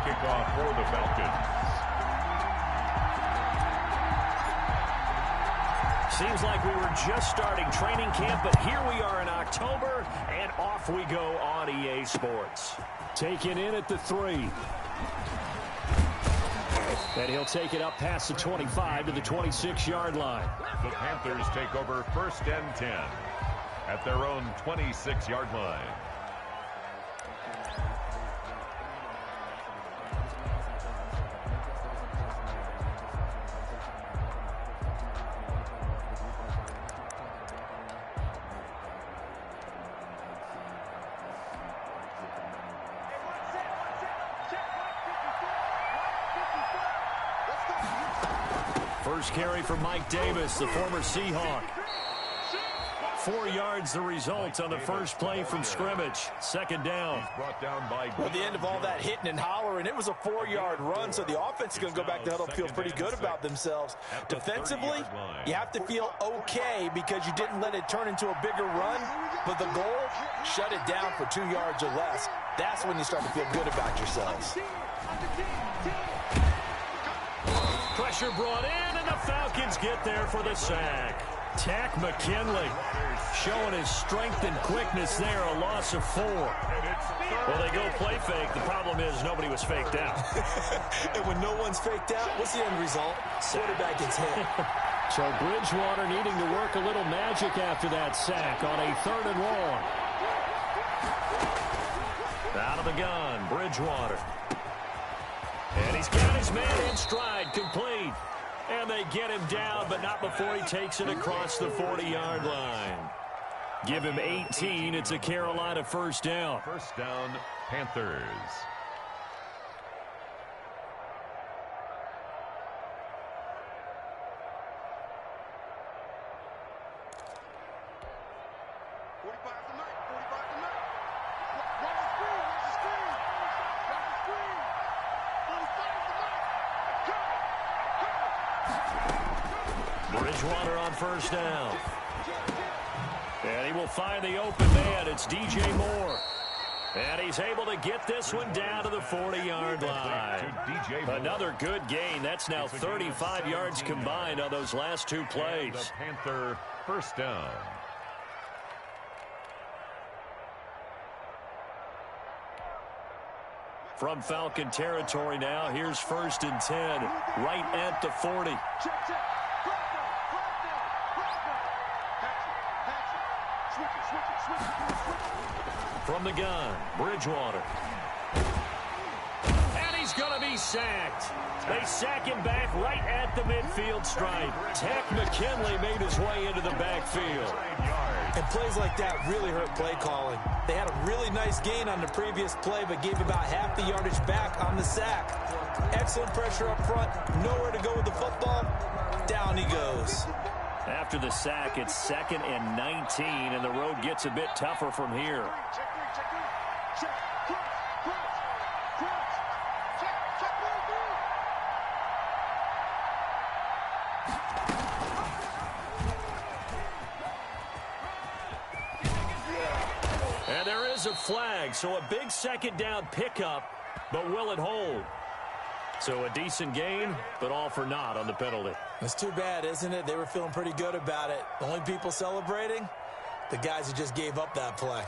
kickoff for the Falcons. Seems like we were just starting training camp, but here we are in October, and off we go on EA Sports. Taken in at the 3. And he'll take it up past the 25 to the 26-yard line. The Panthers take over 1st and 10 at their own 26-yard line. First carry for Mike Davis, the former Seahawk. 4 yards the result on the first play from scrimmage. 2nd down. Brought down by at the end of all that hitting and hollering, it was a 4-yard run, so the offense is going to go back to huddle, feel pretty good about themselves. Defensively, you have to feel okay because you didn't let it turn into a bigger run, but the goal, shut it down for 2 yards or less. That's when you start to feel good about yourselves. Pressure brought in, and the Falcons get there for the sack. Tack McKinley showing his strength and quickness there, a loss of 4. Well, they go play fake. The problem is nobody was faked out. And when no one's faked out, what's the end result? Quarterback gets hit. So Bridgewater needing to work a little magic after that sack on a 3rd and long. Out of the gun, Bridgewater. And he's got his man in stride, complete. And they get him down, but not before he takes it across the 40-yard line. Give him 18. It's a Carolina first down. First down, Panthers. Bridgewater on first down. And he will find the open man. It's DJ Moore. And he's able to get this one down to the 40-yard line. Another good gain. That's now 35 yards combined on those last 2 plays. The Panther first down. From Falcon territory now, here's 1st and 10, right at the 40. From the gun, Bridgewater. And he's going to be sacked. They sack him back right at the midfield stripe. Tack McKinley made his way into the backfield. And plays like that really hurt play calling. They had a really nice gain on the previous play, but gave about half the yardage back on the sack. Excellent pressure up front. Nowhere to go with the football. Down he goes. After the sack, it's 2nd and 19, and the road gets a bit tougher from here. And there is a flag, so a big 2nd down pickup, but will it hold? So a decent gain, but all for naught on the penalty. It's too bad, isn't it? They were feeling pretty good about it. The only people celebrating, the guys who just gave up that play.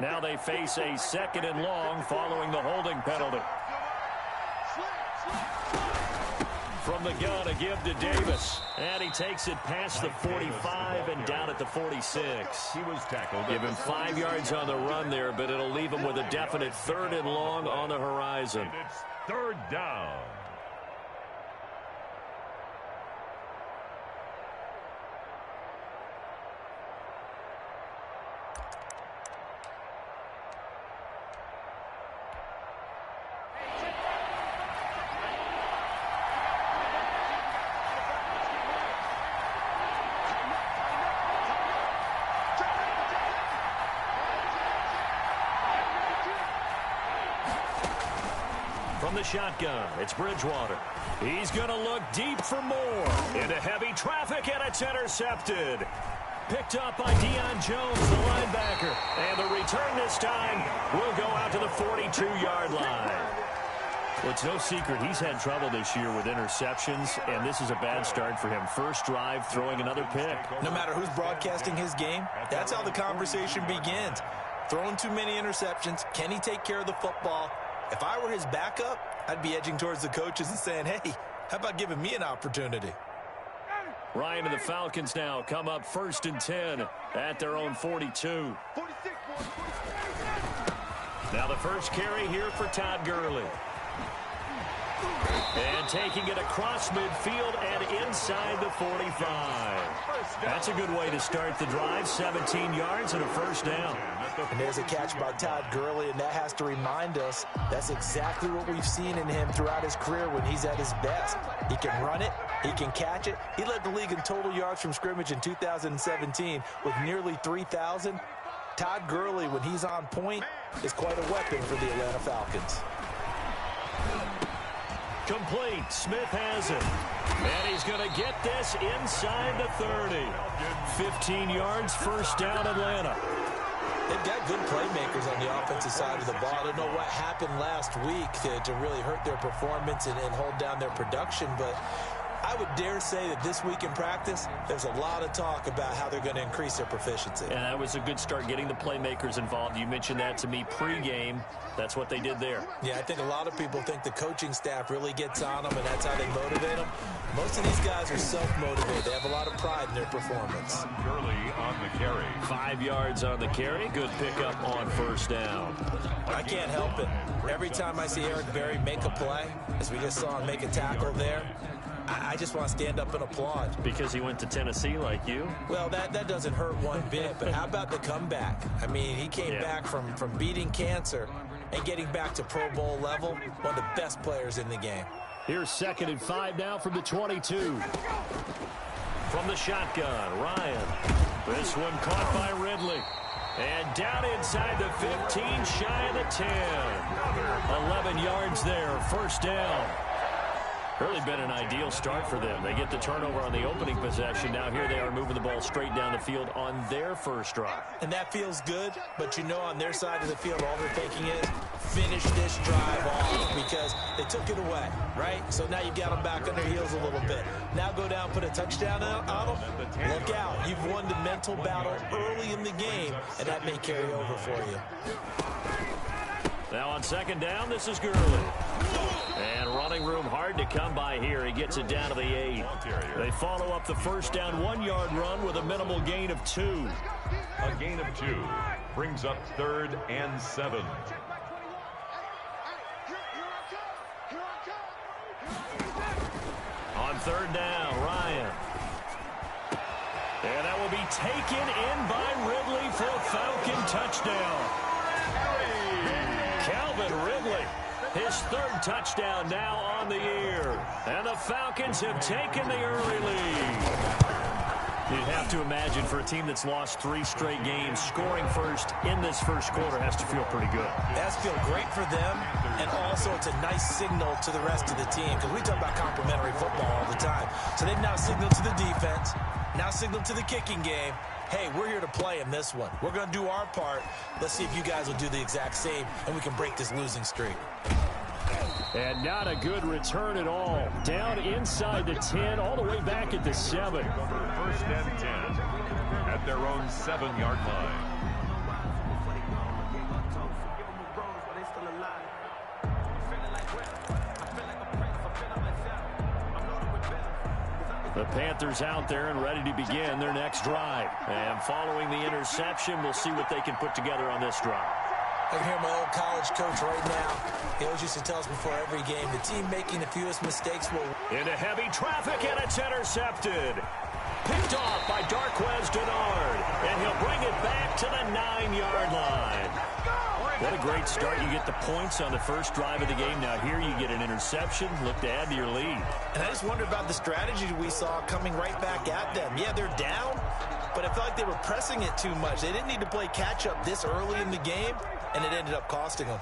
Now they face a 2nd and long following the holding penalty. From the gun, a give to Davis. And he takes it past the 45 and down at the 46. He was tackled. Give him 5 yards on the run there, but it'll leave him with a definite 3rd and long on the horizon. And it's 3rd down. From the shotgun, it's Bridgewater. He's going to look deep for more. Into heavy traffic, and it's intercepted. Picked up by Deion Jones, the linebacker. And the return this time will go out to the 42-yard line. Well, it's no secret he's had trouble this year with interceptions, and this is a bad start for him. First drive, throwing another pick. No matter who's broadcasting his game, that's how the conversation begins. Throwing too many interceptions. Can he take care of the football? If I were his backup, I'd be edging towards the coaches and saying, hey, how about giving me an opportunity? Ryan and the Falcons now come up 1st and 10 at their own 42. Now the first carry here for Todd Gurley. And taking it across midfield and inside the 45. That's a good way to start the drive. 17 yards and a first down. And there's a catch by Todd Gurley, and that has to remind us that's exactly what we've seen in him throughout his career when he's at his best. He can run it. He can catch it. He led the league in total yards from scrimmage in 2017 with nearly 3,000. Todd Gurley, when he's on point, is quite a weapon for the Atlanta Falcons. Complete. Smith has it. And he's going to get this inside the 30. 15 yards, first down Atlanta. They've got good playmakers on the offensive side of the ball. I don't know what happened last week to really hurt their performance and hold down their production, but I would dare say that this week in practice, there's a lot of talk about how they're going to increase their proficiency. And that was a good start, getting the playmakers involved. You mentioned that to me pregame. That's what they did there. Yeah, I think a lot of people think the coaching staff really gets on them, and that's how they motivate them. Most of these guys are self-motivated. They have a lot of pride in their performance. Gurley on the carry. 5 yards on the carry. Good pickup on first down. I can't help it. Every time I see Eric Berry make a play, as we just saw him make a tackle there, I just want to stand up and applaud. Because he went to Tennessee like you? Well, that doesn't hurt one bit, but how about the comeback? I mean, he came back from beating cancer and getting back to Pro Bowl level, one of the best players in the game. Here's 2nd and 5 now from the 22. From the shotgun, Ryan. This one caught by Ridley. And down inside the 15, shy of the 10. 11 yards there, first down. Really been an ideal start for them. They get the turnover on the opening possession. Now here they are moving the ball straight down the field on their first drive. And that feels good, but you know on their side of the field, all they're thinking is finish this drive off because they took it away, right? So now you've got them back on their heels a little bit. Now go down, put a touchdown on them. Look out. You've won the mental battle early in the game, and that may carry over for you. Now on 2nd down, this is Gurley. And running room hard to come by here. He gets it down to the 8. They follow up the first down 1-yard run with a minimal gain of 2. A gain of 2 brings up 3rd and 7. On 3rd down, Ryan. And that will be taken in by Ridley for a Falcon touchdown. Calvin Ridley, his 3rd touchdown now on the year. And the Falcons have taken the early lead. You'd have to imagine for a team that's lost 3 straight games, scoring first in this first quarter has to feel pretty good. It has to feel great for them, and also it's a nice signal to the rest of the team because we talk about complimentary football all the time. So they've now signaled to the defense, now signaled to the kicking game, hey, we're here to play in this one. We're going to do our part. Let's see if you guys will do the exact same, and we can break this losing streak. And not a good return at all. Down inside the 10, all the way back at the 7. 1st and 10 at their own 7-yard line. The Panthers out there and ready to begin their next drive. And following the interception, we'll see what they can put together on this drive. I can hear my old college coach right now. He always used to tell us before every game, the team making the fewest mistakes will... Into heavy traffic, and it's intercepted. Picked off by Darquez Denard. And he'll bring it back to the 9-yard line. What a great start. You get the points on the first drive of the game. Now here you get an interception. Look to add to your lead. And I just wonder about the strategy we saw coming right back at them. Yeah, they're down, but I felt like they were pressing it too much. They didn't need to play catch-up this early in the game, and it ended up costing them.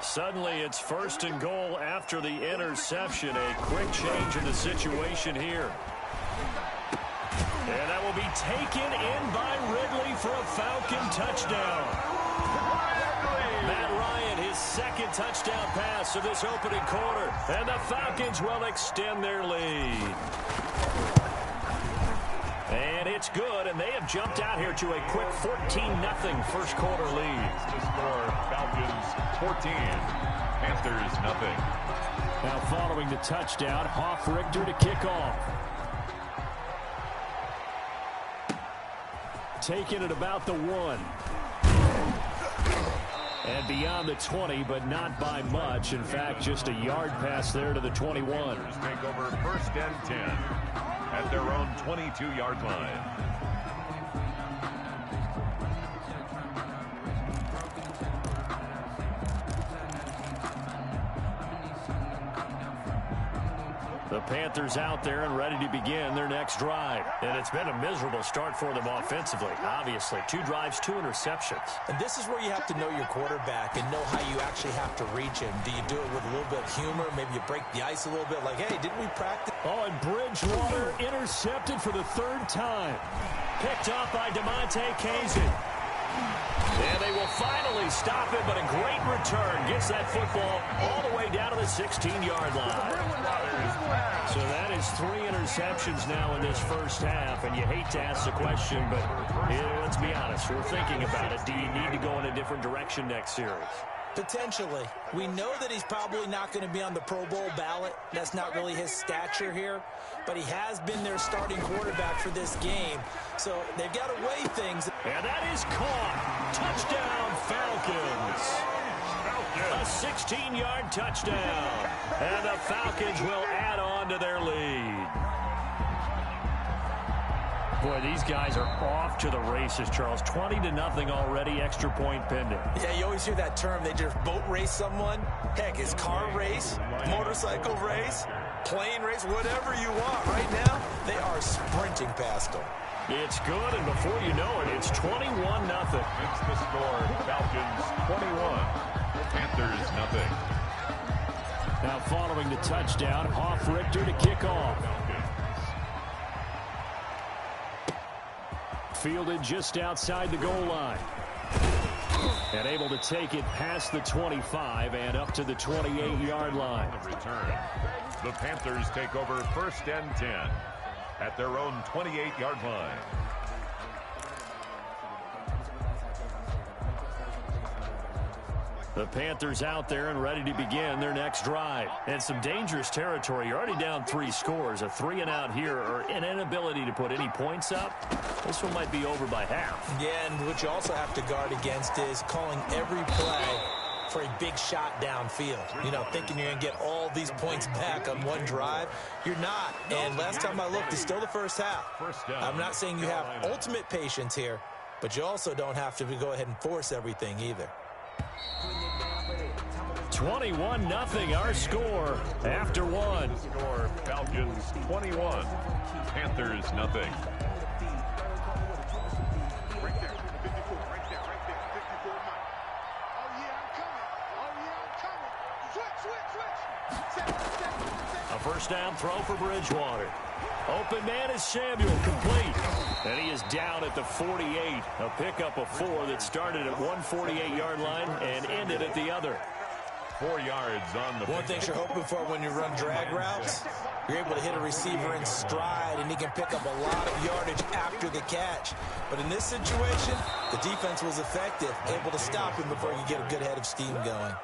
Suddenly, it's 1st and goal after the interception. A quick change in the situation here. And that will be taken in by Ridley for a Falcon touchdown. Matt Ryan, his 2nd touchdown pass of this opening quarter. And the Falcons will extend their lead. And it's good, and they have jumped out here to a quick 14-0 first quarter lead. To score, Falcons 14, Panthers nothing. Now following the touchdown, Hoff-Richter to kick off. Taking it about the 1. And beyond the 20, but not by much. In fact, just a yard pass there to the 21. Take over 1st and 10 at their own 22-yard line. The Panthers out there and ready to begin their next drive. And it's been a miserable start for them offensively. Obviously, 2 drives, 2 interceptions. And this is where you have to know your quarterback and know how you actually have to reach him. Do you do it with a little bit of humor? Maybe you break the ice a little bit like, hey, didn't we practice? Oh, and Bridgewater intercepted for the 3rd time. Picked up by DeMonte Kazin. And they will finally stop it, but a great return gets that football all the way down to the 16-yard line. So that is 3 interceptions now in this first half, and you hate to ask the question, but let's be honest, we're thinking about it. Do you need to go in a different direction next series? Potentially. We know that he's probably not going to be on the Pro Bowl ballot. That's not really his stature here. But he has been their starting quarterback for this game. So they've got to weigh things. And that is caught. Touchdown, Falcons. A 16-yard touchdown. And the Falcons will add on to their lead. Boy, these guys are off to the races, Charles. 20-0 already, extra point pending. Yeah, you always hear that term. They just boat race someone. Heck, it's car race, motorcycle race, plane race, whatever you want. Right now, they are sprinting past them. It's good, and before you know it, it's 21-0. It's the score. Falcons 21, Panthers nothing. Now following the touchdown, Hoff-Richter to kick off. Fielded just outside the goal line. And able to take it past the 25 and up to the 28-yard line. Return. The Panthers take over 1st and 10 at their own 28-yard line. The Panthers out there and ready to begin their next drive. And some dangerous territory. You're already down 3 scores. A 3-and-out here or an inability to put any points up. This one might be over by half. Yeah, and what you also have to guard against is calling every play for a big shot downfield. You know, thinking you're going to get all these points back on one drive. You're not. And last time I looked, it's still the first half. I'm not saying you have ultimate patience here, but you also don't have to go ahead and force everything either. 21-0 our score after 1. Score Falcons 21, Panthers nothing. A first down throw for Bridgewater. Open man is Samuel, complete. And he is down at the 48. A pickup of 4 that started at 148-yard line and ended at the other. 4 yards on the One thing you're hoping for when you run drag routes, you're able to hit a receiver in stride, and he can pick up a lot of yardage after the catch. But in this situation, the defense was effective, able to stop him before you get a good head of steam going.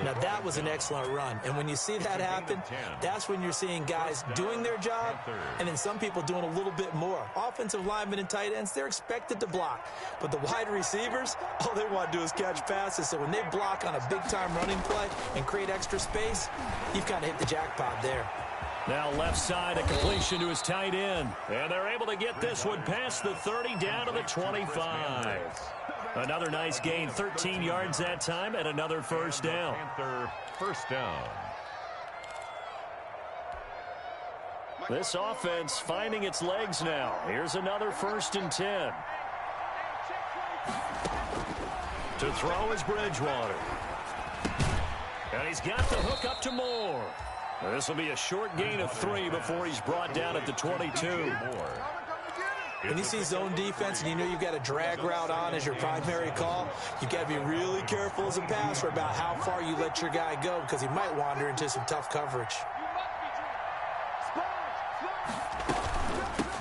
Now, that was an excellent run. And when you see that happen, that's when you're seeing guys doing their job, and then some people doing a little bit more. Offensive linemen and tight ends, they're expected to block. But the wide receivers, all they want to do is catch passes. So when they block on a big-time running play and create extra space, you've kind of hit the jackpot there. Now left side, a completion to his tight end. And they're able to get this one past the 30 down to the 25. Another nice gain, 13 yards that time, and another first down. Panther first down. This offense finding its legs now. Here's another 1st and 10. To throw is Bridgewater. And he's got the hook up to Moore. This will be a short gain of 3 before he's brought down at the 22. When you see zone defense and you know you've got a drag route on as your primary call, you've got to be really careful as a passer about how far you let your guy go because he might wander into some tough coverage.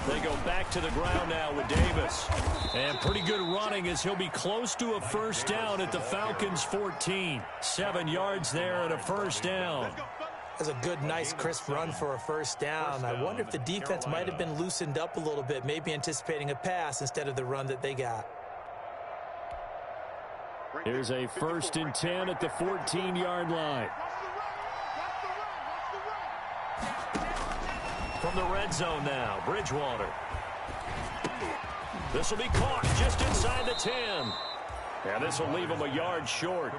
They go back to the ground now with Davis. And pretty good running as he'll be close to a first down at the Falcons' 14. 7 yards there and a first down. That's a good, nice, crisp run for a first down. I wonder if the defense might have been loosened up a little bit, maybe anticipating a pass instead of the run that they got. Here's a 1st and 10 at the 14-yard line. From the red zone now, Bridgewater. This will be caught just inside the 10. And this will leave him a yard short.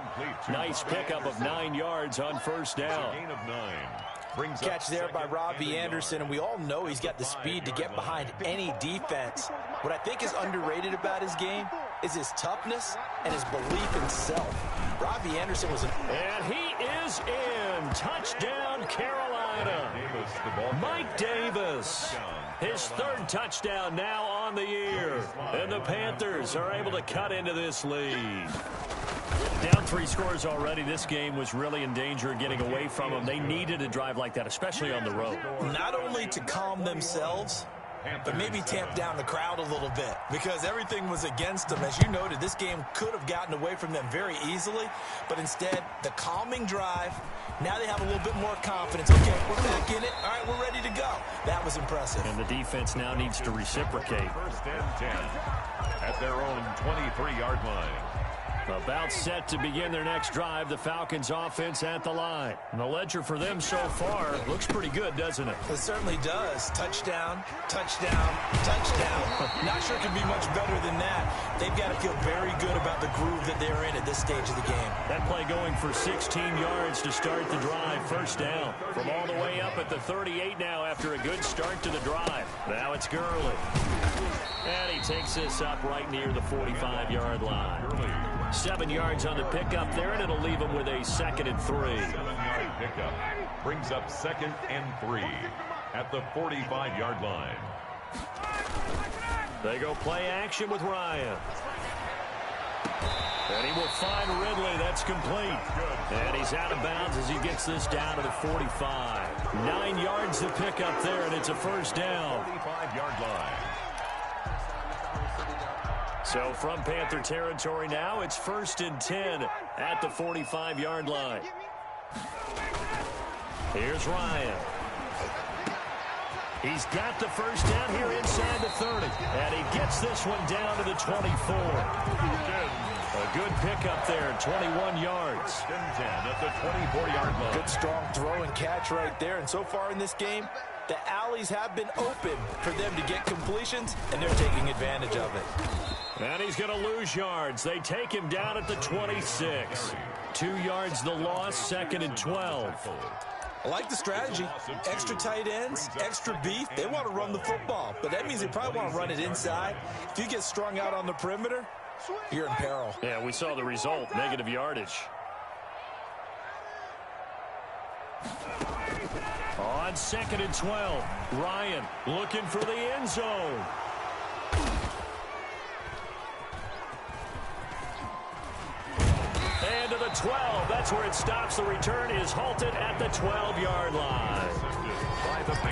Nice pickup of 9 yards on first down. Gain of 9. Catch there by Robbie Anderson, and we all know he's got the speed to get behind any defense. What I think is underrated about his game is his toughness and his belief in self. Robbie Anderson was And he is in. Touchdown, Carolina. Mike Davis. His 3rd touchdown now on the year. And the Panthers are able to cut into this lead. Down 3 scores already. This game was really in danger of getting away from them. They needed a drive like that, especially on the road. Not only to calm themselves, but maybe tamp down the crowd a little bit because everything was against them. As you noted, this game could have gotten away from them very easily, but instead, the calming drive, now they have a little bit more confidence. Okay, we're back in it. All right, we're ready to go. That was impressive. And the defense now needs to reciprocate. 1st and 10 at their own 23-yard line. About set to begin their next drive, the Falcons offense at the line. And the ledger for them so far looks pretty good, doesn't it? It certainly does. Touchdown, touchdown, touchdown. Not sure it could be much better than that. They've got to feel very good about the groove that they're in at this stage of the game. That play going for 16 yards to start the drive. First down from all the way up at the 38 now after a good start to the drive. Now it's Gurley. And he takes this up right near the 45-yard line. 7 yards on the pickup there, and it'll leave him with a 2nd and 3. 7-yard pickup brings up 2nd and 3 at the 45-yard line. They go play action with Ryan. And he will find Ridley. That's complete. And he's out of bounds as he gets this down to the 45. 9 yards to pick up there, and it's a first down. 45-yard line. So from Panther territory now, it's 1st and 10 at the 45-yard line. Here's Ryan. He's got the first down here inside the 30. And he gets this one down to the 24. A good pickup there, 21 yards. 1st and 10 at the 24-yard line. Good strong throw and catch right there. And so far in this game, the alleys have been open for them to get completions, and they're taking advantage of it. And he's going to lose yards. They take him down at the 26. 2 yards the loss, 2nd and 12. I like the strategy. Extra tight ends, extra beef. They want to run the football, but that means they probably want to run it inside. If you get strung out on the perimeter, you're in peril. Yeah, we saw the result, negative yardage. On 2nd and 12, Ryan looking for the end zone. And to the 12. That's where it stops. The return is halted at the 12-yard line.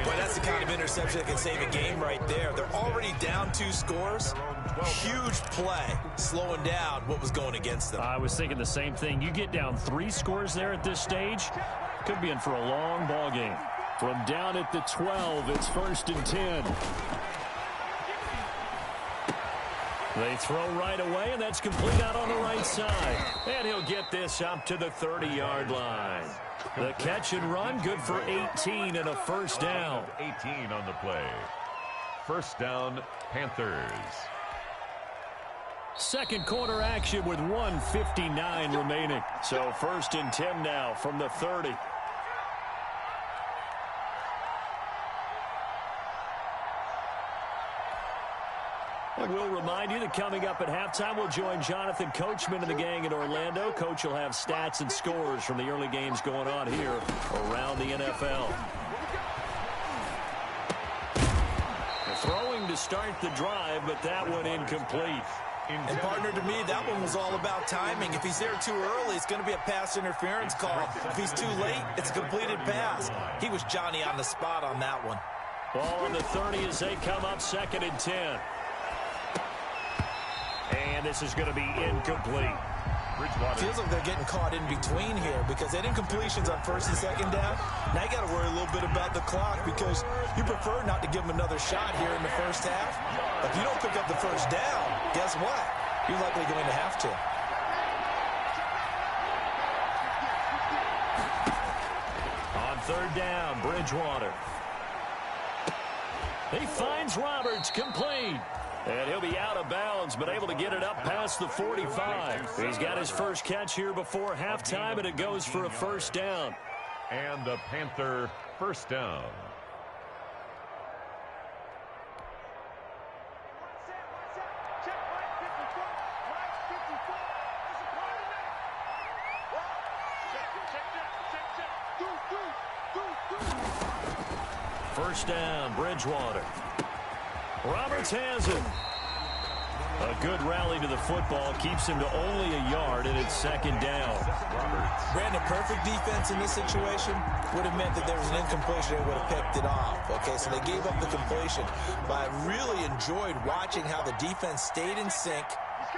Boy, that's the kind of interception that can save a game right there. They're already down 2 scores. Huge play, slowing down what was going against them. I was thinking the same thing. You get down 3 scores there at this stage, could be in for a long ball game. From down at the 12, it's 1st and 10. They throw right away, and that's complete out on the right side. And he'll get this up to the 30-yard line. The catch and run, good for 18 and a first down. 18 on the play. First down, Panthers. Second quarter action with 1:59 remaining. So 1st and 10 now from the 30. And we'll remind you that coming up at halftime, we'll join Jonathan Coachman and the gang in Orlando. Coach will have stats and scores from the early games going on here around the NFL. Throwing to start the drive, but that one incomplete. And, partner, to me, that one was all about timing. If he's there too early, it's going to be a pass interference call. If he's too late, it's a completed pass. He was Johnny on the spot on that one. Ball on the 30 as they come up 2nd and 10. And this is going to be incomplete. Feels like they're getting caught in between here because they did incompletions on 1st and 2nd down. Now you got to worry a little bit about the clock because you prefer not to give them another shot here in the first half. But if you don't pick up the first down, guess what? You're likely going to have to. On 3rd down, Bridgewater. He finds Roberts, complete. And he'll be out of bounds, but able to get it up past the 45. He's got his first catch here before halftime, and it goes for a 1st down. And a Panther 1st down. First down, Bridgewater. Roberts has it. A good rally to the football keeps him to only a yard, and it's 2nd down. Brandon, perfect defense in this situation would have meant that there was an incompletion. They would have picked it off. Okay, so they gave up the completion. But I really enjoyed watching how the defense stayed in sync,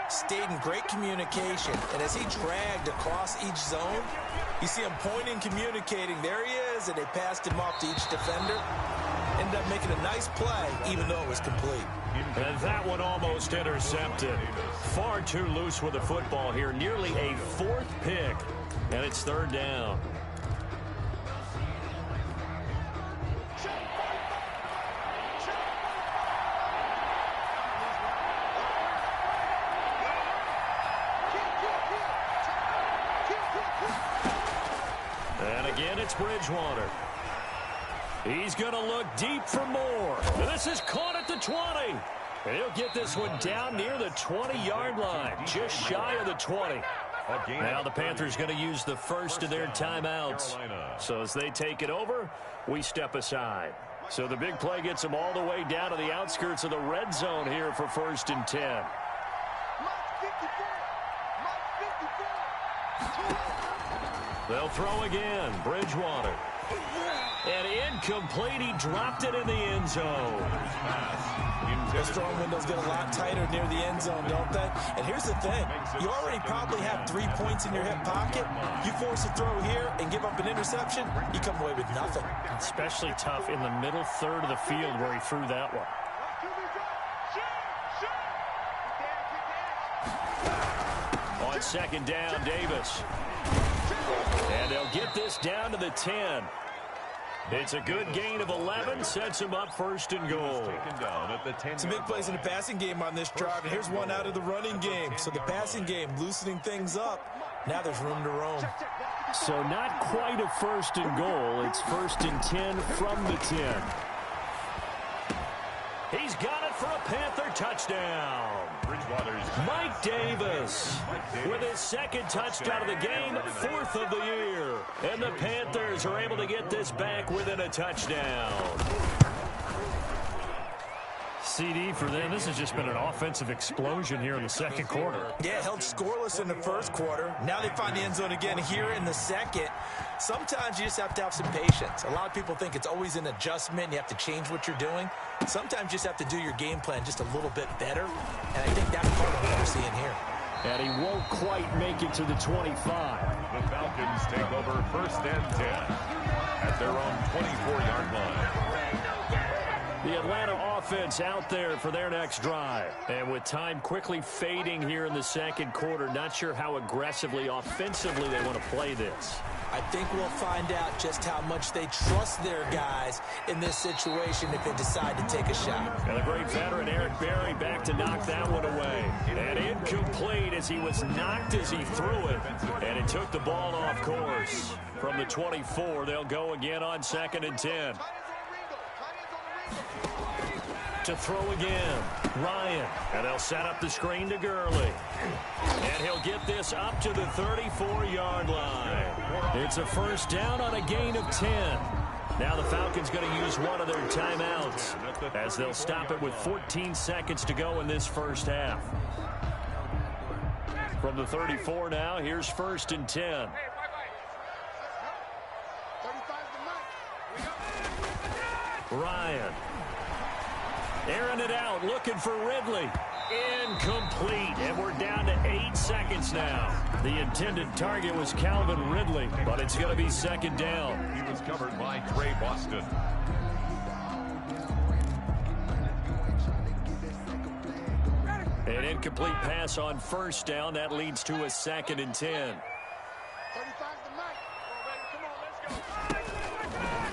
stayed in great communication. And as he dragged across each zone, you see him pointing, communicating. There he is, and they passed him off to each defender. Ended up making a nice play, even though it was complete. And that one almost intercepted. Far too loose with the football here. Nearly a 4th pick. And it's 3rd down. And again, it's Bridgewater. He's going to look deep for more. And this is caught at the 20. And he'll get this one down near the 20-yard line, just shy of the 20. Now the Panthers going to use the first of their timeouts. So as they take it over, we step aside. So the big play gets them all the way down to the outskirts of the red zone here for 1st and 10. They'll throw again. Bridgewater. And incomplete. He dropped it in the end zone. The strong windows get a lot tighter near the end zone, don't they? And here's the thing. You already probably have 3 points in your hip pocket. You force a throw here and give up an interception, you come away with nothing. Especially tough in the middle third of the field where he threw that one. On 2nd down, Davis. And they'll get this down to the 10. It's a good gain of 11, sets him up 1st and goal. Some big plays in the passing game on this drive, and here's one out of the running game. So the passing game loosening things up. Now there's room to roam. So not quite a 1st and goal. It's 1st and 10 from the 10. He's got it for a Panther touchdown. Mike Davis with his 2nd touchdown of the game, 4th of the year. And the Panthers are able to get this back within a touchdown. CD for them. This has just been an offensive explosion here in the 2nd quarter. Yeah, held scoreless in the 1st quarter. Now they find the end zone again here in the 2nd. Sometimes you just have to have some patience. A lot of people think it's always an adjustment. You have to change what you're doing. Sometimes you just have to do your game plan just a little bit better. And I think that's part of what we're seeing here. And he won't quite make it to the 25. The Falcons take over 1st and 10 at their own 24-yard line. The Atlanta offense out there for their next drive. And with time quickly fading here in the 2nd quarter, not sure how aggressively, offensively they want to play this. I think we'll find out just how much they trust their guys in this situation if they decide to take a shot. And the great veteran Eric Berry back to knock that one away. And incomplete as he was knocked as he threw it. And it took the ball off course. From the 24, they'll go again on 2nd and 10. to throw again. Ryan. And they'll set up the screen to Gurley. And he'll get this up to the 34-yard line. It's a first down on a gain of 10. Now the Falcons going to use one of their timeouts as they'll stop it with 14 seconds to go in this first half. From the 34 now, here's first and 10. Ryan. Airing it out, looking for Ridley. Incomplete, and we're down to 8 seconds now. The intended target was Calvin Ridley, but it's going to be second down. He was covered by Trey Boston. An incomplete pass on first down. That leads to a second and 10.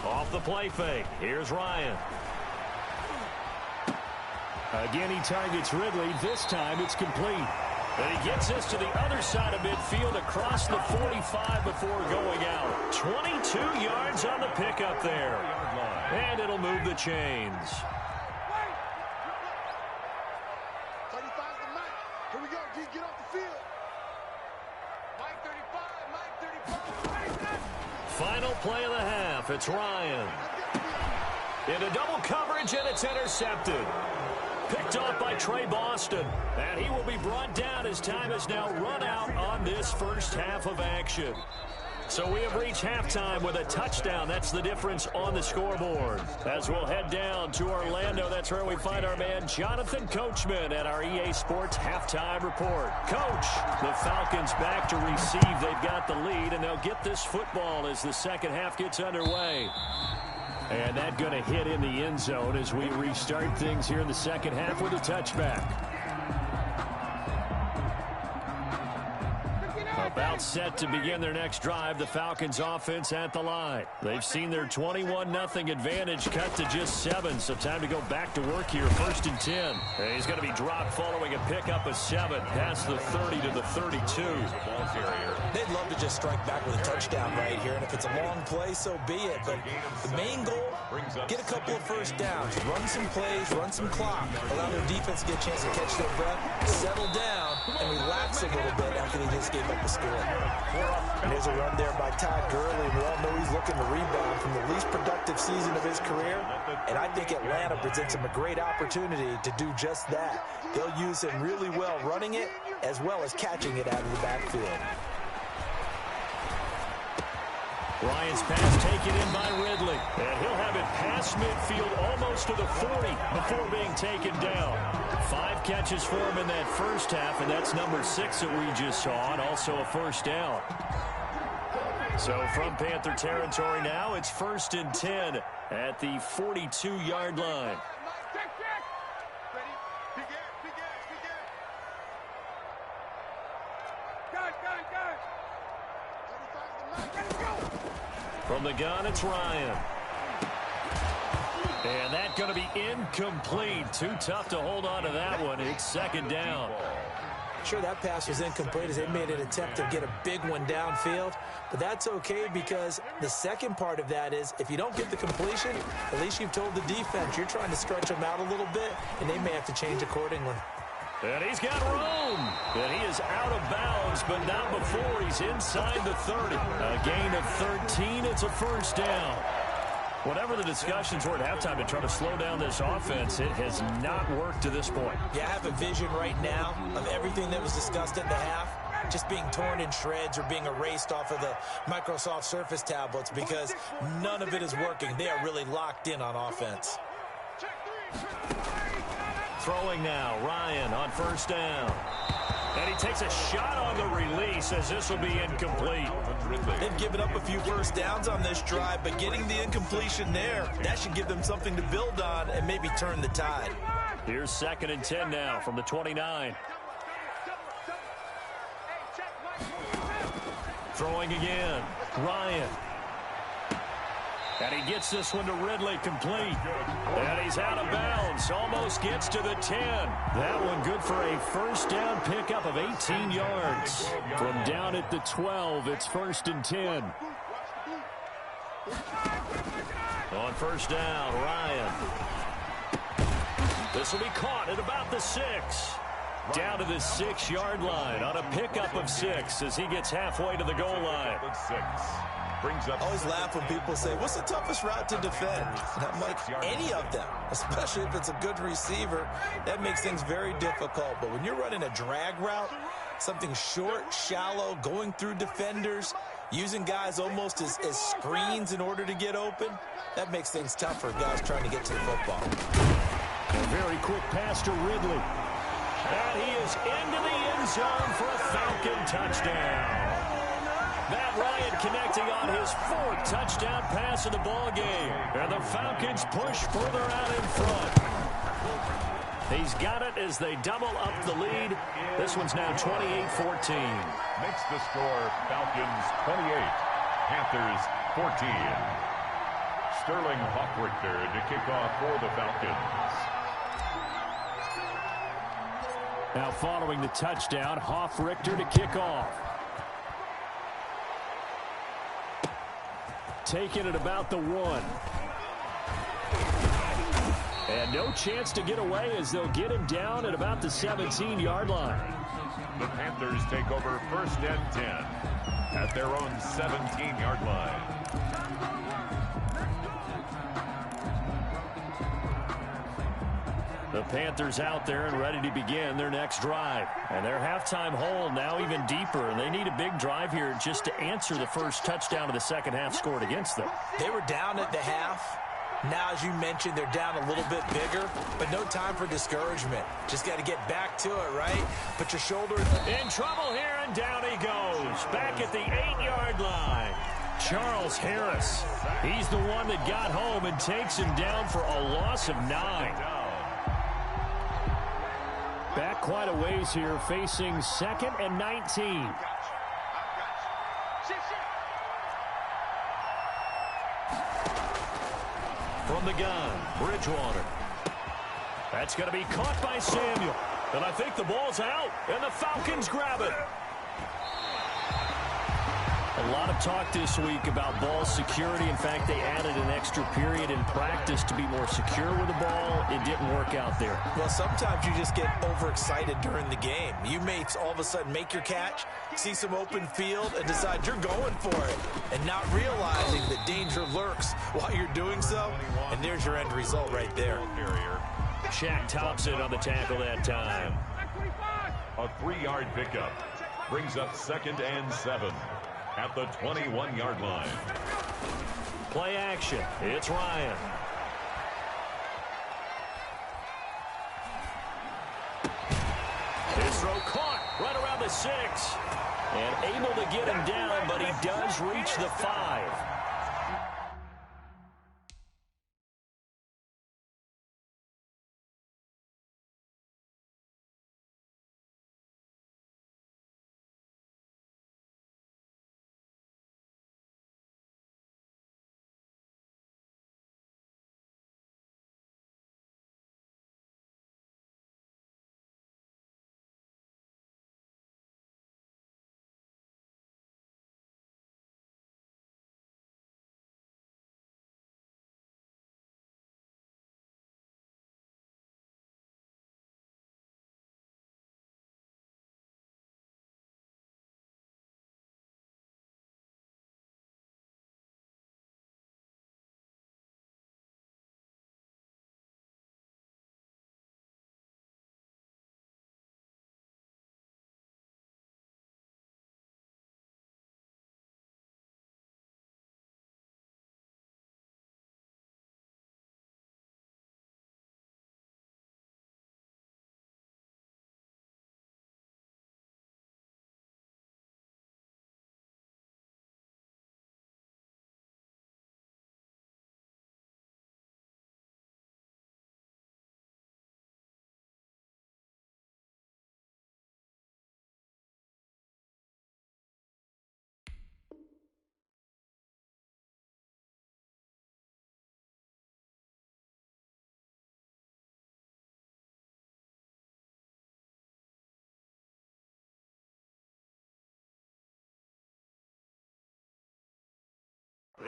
Off the play fake. Here's Ryan. Again, he targets Ridley. This time it's complete. And he gets this to the other side of midfield across the 45 before going out. 22 yards on the pickup there. And it'll move the chains. Here we go. Get off the field. Mike 35. Final play of the half. It's Ryan. Into double coverage, and it's intercepted. Picked off by Trey Boston. And he will be brought down as time has now run out on this first half of action. So we have reached halftime with a touchdown. That's the difference on the scoreboard. As we'll head down to Orlando, that's where we find our man Jonathan Coachman at our EA Sports Halftime Report. Coach, the Falcons back to receive. They've got the lead, and they'll get this football as the second half gets underway. And that going to hit in the end zone as we restart things here in the second half with a touchback. About set to begin their next drive, the Falcons offense at the line. They've seen their 21-0 advantage cut to just 7, so time to go back to work here. First and 10. And he's going to be dropped following a pickup of 7 past the 30 to the 32. They'd love to just strike back with a touchdown right here, and if it's a long play, so be it. But the main goal, get a couple of first downs, run some plays, run some clock, allow their defense to get a chance to catch their breath, settle down, and relax a little bit after they just gave up the score. And there's a run there by Todd Gurley, and we all know he's looking to rebound from the least productive season of his career, and I think Atlanta presents him a great opportunity to do just that. They'll use him really well running it as well as catching it out of the backfield. Ryan's pass taken in by Ridley. And he'll have it past midfield almost to the 40 before being taken down. 5 catches for him in that first half, and that's number 6 that we just saw, and also a first down. So from Panther territory now, it's first and 10 at the 42-yard line. From the gun, it's Ryan. And that's going to be incomplete. Too tough to hold on to that one. It's second down. Sure, that pass was incomplete as they made an attempt to get a big one downfield. But that's okay because the second part of that is if you don't get the completion, at least you've told the defense you're trying to stretch them out a little bit, and they may have to change accordingly. And he's got room. And he is out of bounds, but not before he's inside the 30. A gain of 13. It's a first down. Whatever the discussions were at halftime to try to slow down this offense, it has not worked to this point. Yeah, I have a vision right now of everything that was discussed at the half just being torn in shreds or being erased off of the Microsoft Surface tablets because none of it is working. They are really locked in on offense. Throwing now, Ryan on first down. And he takes a shot on the release as this will be incomplete. They've given up a few first downs on this drive, but getting the incompletion there, that should give them something to build on and maybe turn the tide. Here's second and 10 now from the 29. Throwing again, Ryan. And he gets this one to Ridley complete. And he's out of bounds. Almost gets to the 10. That one good for a first down pickup of 18 yards. From down at the 12, it's first and 10. On first down, Ryan. This will be caught at about the 6. Down to the 6-yard line on a pickup of 6 as he gets halfway to the goal line. I always laugh when people say, what's the toughest route to defend? And I'm like, any of them, especially if it's a good receiver. That makes things very difficult. But when you're running a drag route, something short, shallow, going through defenders, using guys almost as screens in order to get open, that makes things tough for guys trying to get to the football. A very quick pass to Ridley. And he is into the end zone for a Falcon touchdown. Matt Ryan connecting on his 4th touchdown pass of the ball game. And the Falcons push further out in front. He's got it as they double up the lead. This one's now 28-14. Makes the score Falcons 28, Panthers 14. Sterling Hoffrichter to kick off for the Falcons. Now following the touchdown, Hoffrichter to kick off. Taking it about the 1. And no chance to get away as they'll get him down at about the 17-yard line. The Panthers take over 1st and 10 at their own 17-yard line. The Panthers out there and ready to begin their next drive. And their halftime hole now even deeper, and they need a big drive here just to answer the first touchdown of the second half scored against them. They were down at the half. Now, as you mentioned, they're down a little bit bigger, but no time for discouragement. Just got to get back to it, right? Put your shoulder in trouble here, and down he goes. Back at the 8-yard line. Charles Harris. He's the one that got home and takes him down for a loss of 9. Back quite a ways here, facing 2nd and 19. From the gun, Bridgewater. That's going to be caught by Samuel. And I think the ball's out, and the Falcons grab it. A lot of talk this week about ball security. In fact, they added an extra period in practice to be more secure with the ball. It didn't work out there. Well, sometimes you just get overexcited during the game. You may all of a sudden make your catch, see some open field, and decide you're going for it, and not realizing that danger lurks while you're doing so. And there's your end result right there. Shaq Thompson on the tackle that time. A 3-yard pickup brings up 2nd and 7. At the 21-yard line. Play action. It's Ryan. His throw caught right around the 6. And able to get him down, but he does reach the 5.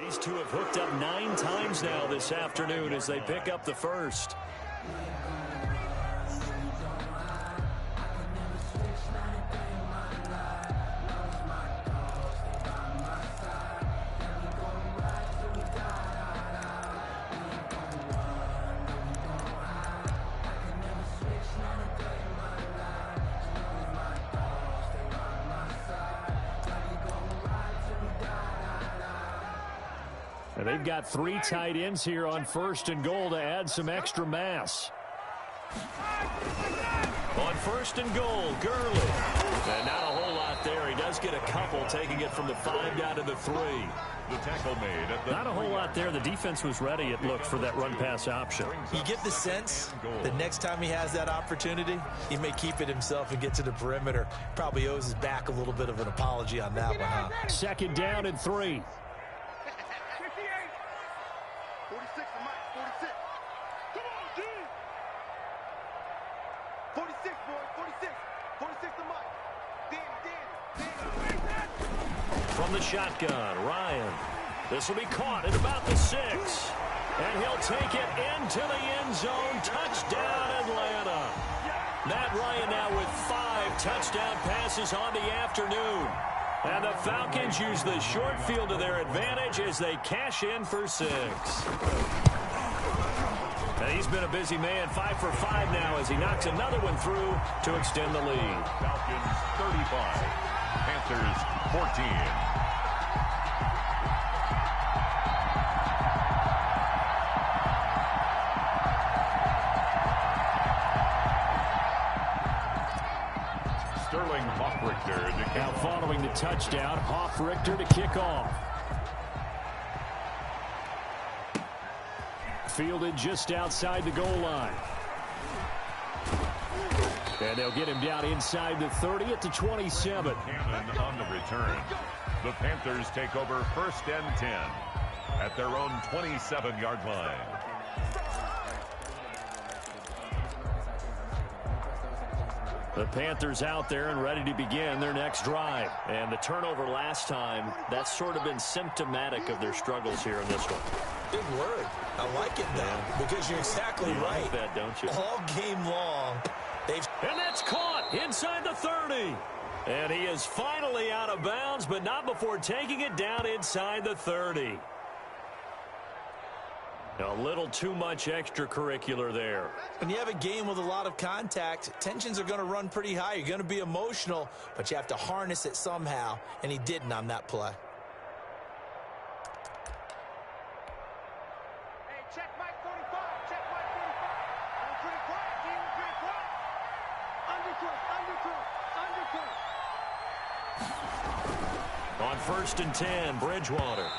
These two have hooked up 9 times now this afternoon as they pick up the first. And they've got 3 tight ends here on 1st and goal to add some extra mass. On 1st and goal, Gurley. And not a whole lot there. He does get a couple, taking it from the 5 down to the 3. The tackle made at the not a whole lot there. The defense was ready, it looked, for that run-pass option. You get the sense that next time he has that opportunity, he may keep it himself and get to the perimeter. Probably owes his back a little bit of an apology on that one, huh? 2nd down and 3. 46 to Mike, 46. Come on, G. 46, boy, 46. 46 to Mike. Danny. From the shotgun, Ryan. This will be caught at about the 6. And he'll take it into the end zone. Touchdown, Atlanta. Matt Ryan now with 5 touchdown passes on the afternoon. And the Falcons use the short field to their advantage as they cash in for 6. And he's been a busy man, 5 for 5 now as he knocks another one through to extend the lead. Falcons 35, Panthers 14. Now following the touchdown, Hoff-Richter to kick off. Fielded just outside the goal line. And they'll get him down inside the 30 at the 27. Cannon on the return. The Panthers take over 1st and 10 at their own 27-yard line. The Panthers out there and ready to begin their next drive. And the turnover last time, that's sort of been symptomatic of their struggles here in this one. Big word. I like it now because you're exactly right. Like that, don't you? All game long. And that's caught inside the 30. And he is finally out of bounds, but not before taking it down inside the 30. A little too much extracurricular there. When you have a game with a lot of contact, tensions are going to run pretty high. You're going to be emotional, but you have to harness it somehow, and he didn't on that play. Hey, check Mike 45. Check Mike 45. I'm pretty quiet, G. I'm pretty quiet. Undercook. On 1st and 10, Bridgewater.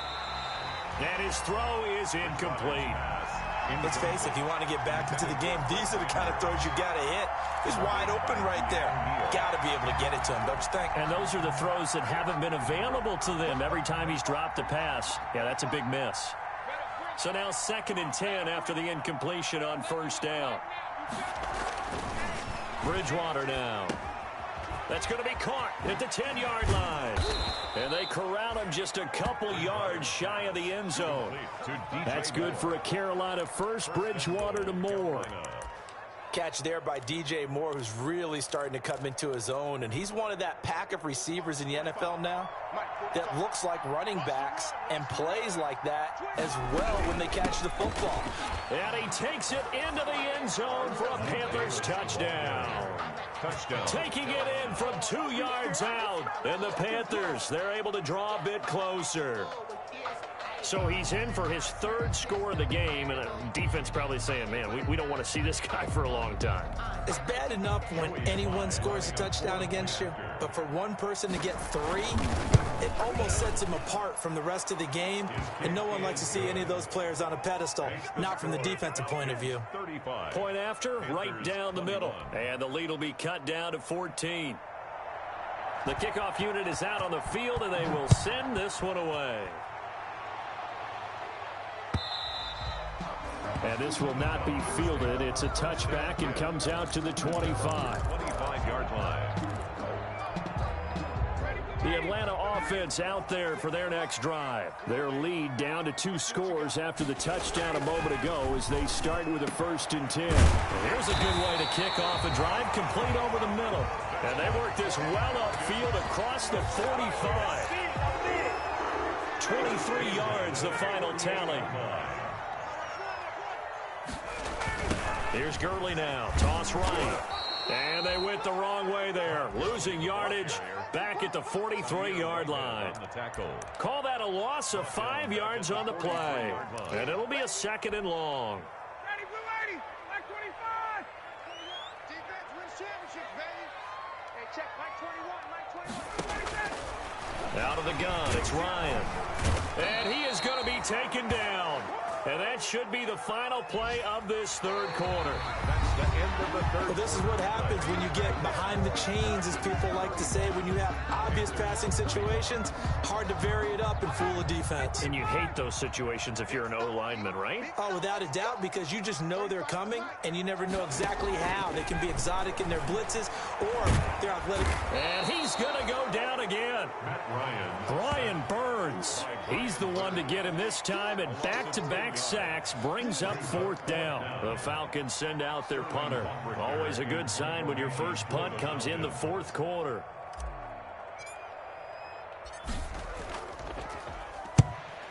And his throw is incomplete. Let's face it, if you want to get back into the game, these are the kind of throws you got to hit. He's wide open right there. Got to be able to get it to him, don't you think? And those are the throws that haven't been available to them every time he's dropped a pass. Yeah, that's a big miss. So now 2nd and 10 after the incompletion on 1st down. Bridgewater now. That's going to be caught at the 10-yard line. And they corral him just a couple yards shy of the end zone. That's good for a Carolina first. Bridgewater to Moore. Catch there by DJ Moore, who's really starting to come into his own. And he's one of that pack of receivers in the NFL now that looks like running backs and plays like that as well when they catch the football. And he takes it into the end zone for a Panthers touchdown. Taking it in from 2 yards out. And the Panthers, they're able to draw a bit closer. So he's in for his 3rd score of the game, and defense probably saying, man, we don't want to see this guy for a long time. It's bad enough when anyone scores a touchdown against you, but for one person to get 3, it almost sets him apart from the rest of the game, and no one likes to see any of those players on a pedestal, not from the defensive point of view. Point after, right down the middle, and the lead will be cut down to 14. The kickoff unit is out on the field, and they will send this one away. And this will not be fielded. It's a touchback and comes out to the 25. 25-yard line. The Atlanta offense out there for their next drive. Their lead down to 2 scores after the touchdown a moment ago as they start with a 1st and 10. Here's a good way to kick off a drive, complete over the middle. And they work this well upfield across the 45. 23 yards, the final tally. Here's Gurley now. Toss right. And they went the wrong way there, losing yardage back at the 43-yard line. Call that a loss of 5 yards on the play. And it'll be a 2nd and long. Ready, blue 80, Mike 25. Defense wins championships, baby. Hey, check, Mike 21, Mike 21. Out of the gun, it's Ryan. And he is going to be taken down. And that should be the final play of this 3rd quarter. That's the end of the 3rd. Well, this is what happens when you get behind the chains, as people like to say. When you have obvious passing situations, hard to vary it up and fool a defense. And you hate those situations if you're an O-lineman, right? Oh, without a doubt, because you just know they're coming, and you never know exactly how. They can be exotic in their blitzes, or they're athletic. And he's going to go down again. Brian Burns. He's the one to get him this time, and back-to-back sacks brings up 4th down. The Falcons send out their punter. Always a good sign when your first punt comes in the 4th quarter.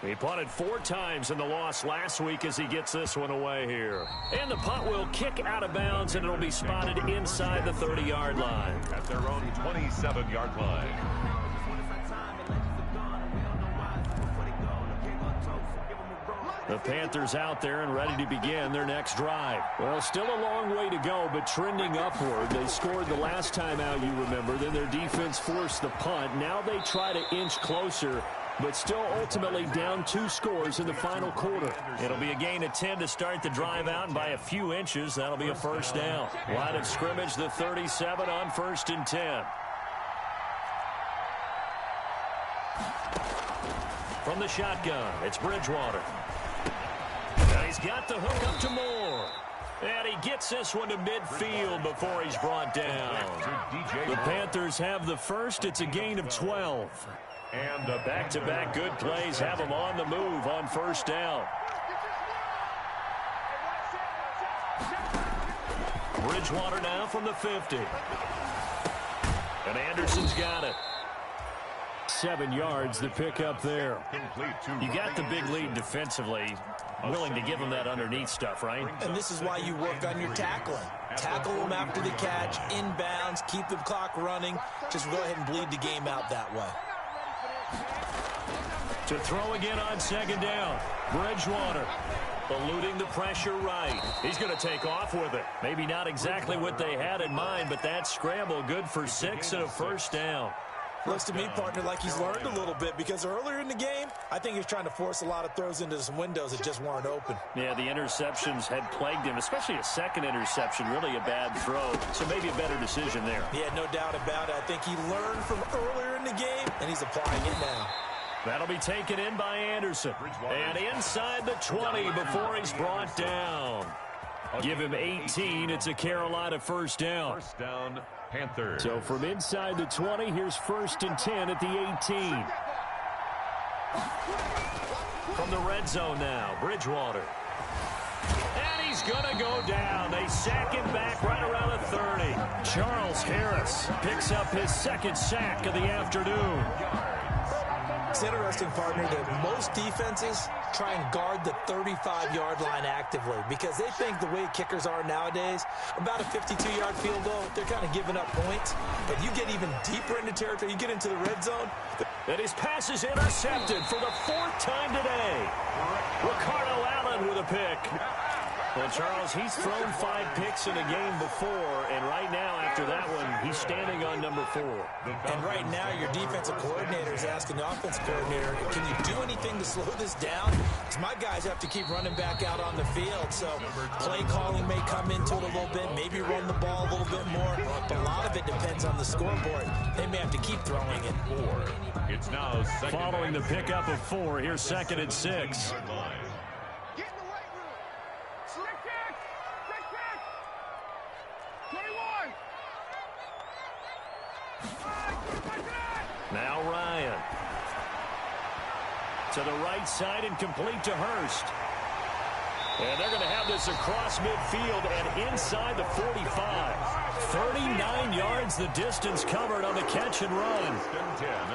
He punted 4 times in the loss last week as he gets this one away here. And the punt will kick out of bounds, and it'll be spotted inside the 30-yard line. At their own 27-yard line. The Panthers out there and ready to begin their next drive. Well, still a long way to go, but trending upward. They scored the last time out, you remember. Then their defense forced the punt. Now they try to inch closer, but still ultimately down 2 scores in the final quarter. It'll be a gain of 10 to start the drive out, and by a few inches, that'll be a 1st down. Line of scrimmage, the 37 on 1st and 10. From the shotgun, it's Bridgewater. He's got the hook up to Moore. And he gets this one to midfield before he's brought down. The Panthers have the first. It's a gain of 12. And back-to-back good plays have them on the move on 1st down. Bridgewater now from the 50. And Anderson's got it. 7 yards the pick up there. You got the big lead defensively. Willing to give them that underneath stuff, right? And this is why you work on your tackling. Tackle them after the catch, inbounds, keep the clock running. Just go ahead and bleed the game out that way. To throw again on 2nd down. Bridgewater eluding the pressure right. He's going to take off with it. Maybe not exactly what they had in mind, but that scramble good for 6 and a 1st down. Looks to me, partner, like he's learned a little bit, because earlier in the game, I think he's trying to force a lot of throws into some windows that just weren't open. Yeah, the interceptions had plagued him, especially a 2nd interception, really a bad throw. So maybe a better decision there. Yeah, no doubt about it. I think he learned from earlier in the game, and he's applying it now. That'll be taken in by Anderson. And inside the 20 before he's brought down. Give him 18. It's a Carolina 1st down. 1st down, Panthers. So from inside the 20, here's 1st and 10 at the 18. From the red zone now, Bridgewater. And he's going to go down. They sack him back right around the 30. Charles Harris picks up his 2nd sack of the afternoon. It's interesting, partner, that most defenses try and guard the 35-yard line actively because they think the way kickers are nowadays, about a 52-yard field goal, they're kind of giving up points. But you get even deeper into territory, you get into the red zone. And his pass is intercepted for the 4th time today. Ricardo Allen with a pick. Well, Charles, he's thrown 5 picks in a game before, and right now, after that one, he's standing on number 4. And right now, your defensive coordinator is asking the offensive coordinator, can you do anything to slow this down? Because my guys have to keep running back out on the field, so play calling may come into it a little bit, maybe run the ball a little bit more, but a lot of it depends on the scoreboard. They may have to keep throwing it. It's now following the pickup of 4, here's 2nd and 6. Now Ryan. To the right side and complete to Hurst. And they're going to have this across midfield and inside the 45. 39 yards the distance covered on the catch and run.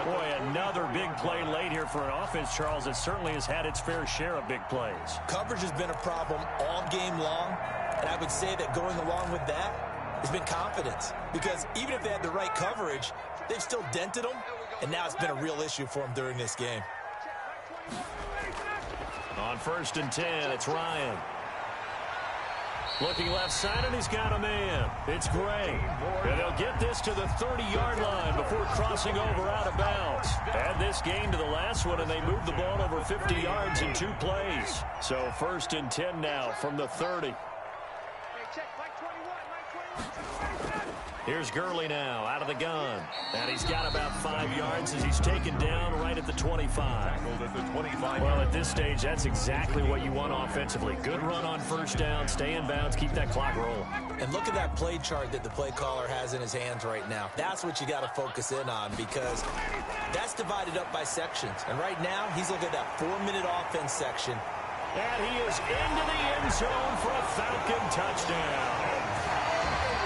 Boy, another big play late here for an offense, Charles, that certainly has had its fair share of big plays. Coverage has been a problem all game long, and I would say that going along with that, has been confidence. Because even if they had the right coverage, they've still dented them, and now it's been a real issue for them during this game. On 1st and 10, it's Ryan. Looking left side, and he's got a man. It's Gray. And they'll get this to the 30-yard line before crossing over out of bounds. Add this game to the last one, and they moved the ball over 50 yards in 2 plays. So 1st and 10 now from the 30. Here's Gurley now out of the gun. And he's got about 5 yards as he's taken down right at the 25. Well, at this stage, that's exactly what you want offensively. Good run on 1st down, stay in bounds, keep that clock rolling. And look at that play chart that the play caller has in his hands right now. That's what you got to focus in on, because that's divided up by sections. And right now, he's looking at that 4-minute offense section. And he is into the end zone for a Falcon touchdown.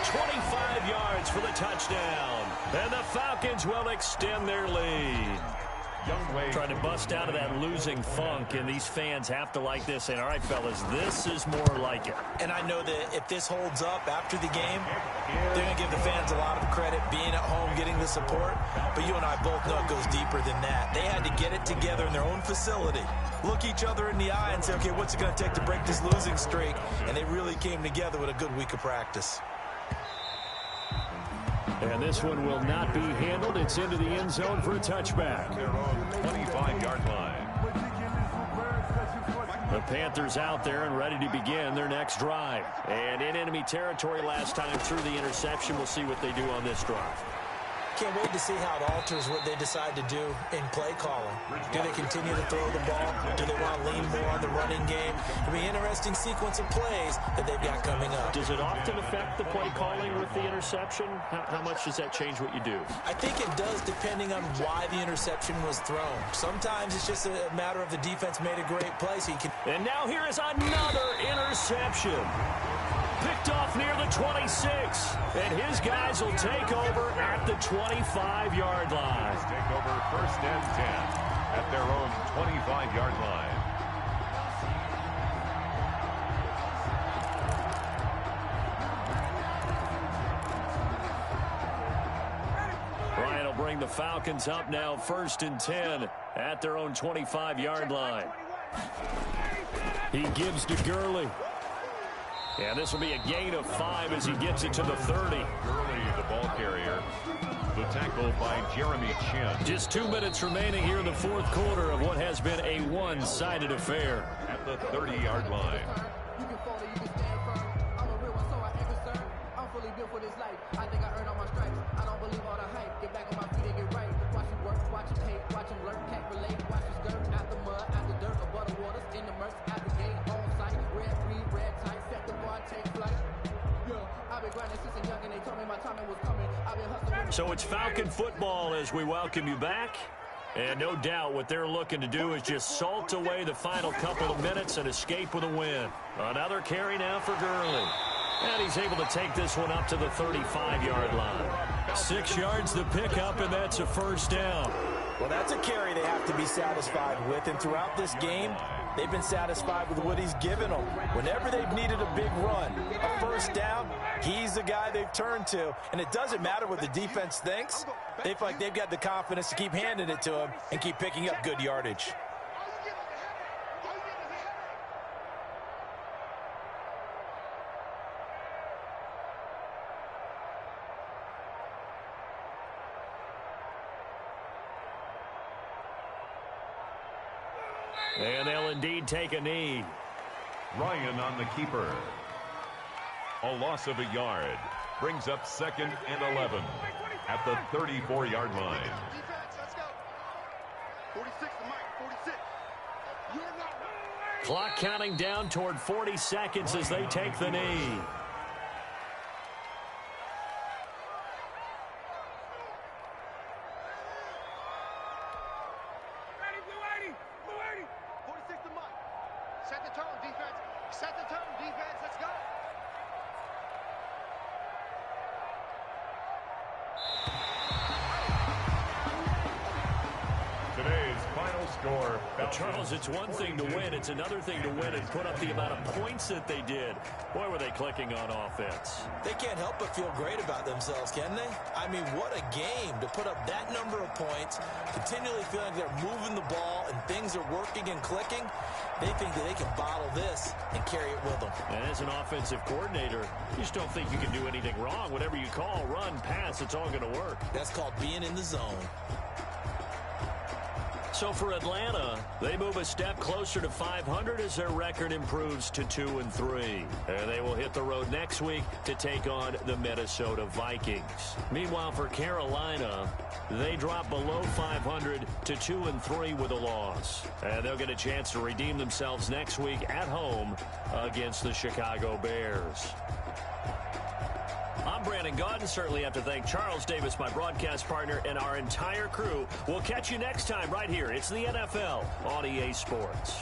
25 yards for the touchdown. And the Falcons will extend their lead. Trying to bust out of that losing funk, and these fans have to like this. And all right, fellas, this is more like it. And I know that if this holds up after the game, they're going to give the fans a lot of credit being at home, getting the support. But you and I both know it goes deeper than that. They had to get it together in their own facility, look each other in the eye and say, okay, what's it going to take to break this losing streak? And they really came together with a good week of practice. And this one will not be handled. It's into the end zone for a touchback. 25-yard line. The Panthers out there and ready to begin their next drive. And in enemy territory last time through the interception. We'll see what they do on this drive. Can't wait to see how it alters what they decide to do in play calling. Do they continue to throw the ball? Do they want to lean more on the running game? It'll be an interesting sequence of plays that they've got coming up. Does it often affect the play calling with the interception? How much does that change what you do? I think it does, depending on why the interception was thrown. Sometimes it's just a matter of the defense made a great play, so you can... And now here is another interception. Picked off near the 26, and his guys will take over at the 25-yard line. Take over 1st and 10 at their own 25-yard line. Ryan will bring the Falcons up now 1st and 10 at their own 25-yard line. He gives to Gurley. And this will be a gain of 5 as he gets it to the 30. Gurley, the ball carrier. The tackle by Jeremy Chin. Just 2 minutes remaining here in the 4th quarter of what has been a one-sided affair. At the 30-yard line. You can fall or you can stand firm. I'm a real one, so I ain't concerned. I'm fully built for this life. I think I earned all my stripes. I don't believe all the hype. Get back on my feet and get right. Watch him work, watch him hate, watch him lurk, can't relate. Watch him skirt out the mud, out the dirt, above the waters, in the murks, out the gate, on sight. Red, green, red, tight, set the bar, take flight. Yeah, I've been grinding since a young and they told me my timing was coming. I've been hustling. So it's Falcon football as we welcome you back. And no doubt what they're looking to do is just salt away the final couple of minutes and escape with a win. Another carry now for Gurley. And he's able to take this one up to the 35-yard line. 6 yards the pickup, and that's a 1st down. Well, that's a carry they have to be satisfied with. And throughout this game, they've been satisfied with what he's given them. Whenever they've needed a big run, a 1st down, he's the guy they've turned to. And it doesn't matter what the defense thinks. They feel like they've got the confidence to keep handing it to him and keep picking up good yardage. And they'll indeed take a knee. Ryan on the keeper. A loss of a yard. Brings up 2nd and 11 at the 34-yard line. Defense, let's go. 46 to Mike, 46. You're not... Clock counting down toward 40 seconds as they take the knee. Ready, Blue 80, Blue 80. 46 to Mike. Set the tone, defense. Set the tone, defense. Let's go. Today's final score. Charles, it's one thing to win. It's another thing to win and put up the amount of points that they did. Boy, were they clicking on offense. They can't help but feel great about themselves, can they? I mean, what a game to put up that number of points, continually feeling like they're moving the ball and things are working and clicking. They think that they can bottle this and carry it with them. And as an offensive coordinator, you just don't think you can do anything wrong. Whatever you call, run, pass, it's all going to work. That's called being in the zone. So for Atlanta, they move a step closer to 500 as their record improves to 2-3. And they will hit the road next week to take on the Minnesota Vikings. Meanwhile, for Carolina, they drop below 500 to 2-3 with a loss. And they'll get a chance to redeem themselves next week at home against the Chicago Bears. I'm Brandon Gaudin. Certainly have to thank Charles Davis, my broadcast partner, and our entire crew. We'll catch you next time right here. It's the NFL on EA Sports.